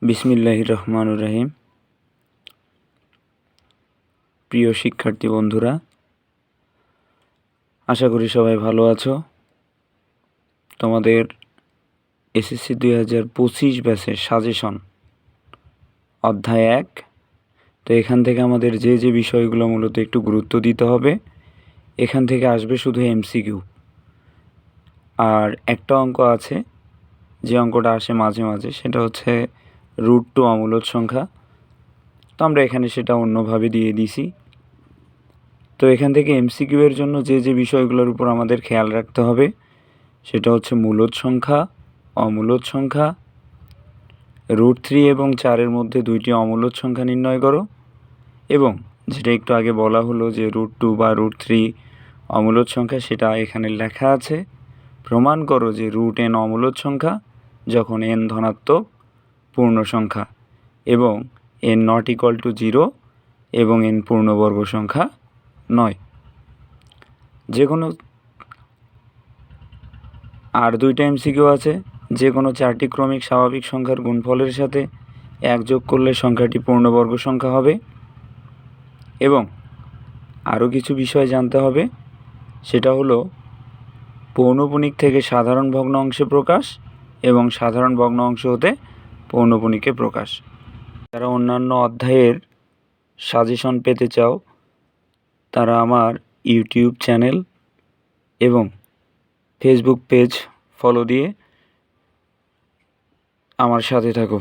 বিসমিল্লাহির রহমানির রহিম। প্রিয় শিক্ষার্থী বন্ধুরা, আশা করি সবাই ভালো আছো। তোমাদের এসএসসি 2025 ব্যাচের সাজেশন অধ্যায় 1। তো এখান থেকে আমাদের যে বিষয়গুলো মূলত একটু গুরুত্ব দিতে হবে, এখান থেকে আসবে শুধু এমসিকিউ। আর একটা অঙ্ক আছে, যে অঙ্কটা আসে মাঝে মাঝে, সেটা হচ্ছে √2 অমূলদ সংখ্যা। তো আমরা এখানে সেটা অন্যভাবে দিয়ে দিছি। তো এখান থেকে এমসিকিউ এর জন্য যে বিষয়গুলোর উপর আমাদের খেয়াল রাখতে হবে সেটা হচ্ছে মূলদ সংখ্যা, অমূলদ সংখ্যা, √3 এবং 4-এর মধ্যে 2টি অমূলদ সংখ্যা নির্ণয় করো, এবং যেটা একটু আগে বলা হলো যে √2 বা √3 অমূলদ সংখ্যা, সেটা এখানে লেখা আছে। প্রমাণ করো যে √n অমূলদ সংখ্যা যখন n ধনাত্মক পূর্ণ সংখ্যা এবং n ≠ 0 এবং n পূর্ণবর্গ সংখ্যা নয়। যে কোনো আর 2টা এমসিকিউ আছে। যে কোনো 4টি ক্রমিক স্বাভাবিক সংখ্যার গুণফলের সাথে 1 যোগ করলে সংখ্যাটি পূর্ণবর্গ সংখ্যা হবে। এবং আরও কিছু বিষয় জানতে হবে, সেটা হলো পৌনঃপুনিক থেকে সাধারণ ভগ্ন অংশে প্রকাশ এবং সাধারণ ভগ্ন অংশ হতে পৌনঃপুনিকে প্রকাশ। যারা অন্যান্য অধ্যায়ের সাজেশন পেতে চাও, তারা আমার ইউটিউব চ্যানেল এবং ফেসবুক পেজ ফলো দিয়ে আমার সাথে থাকো।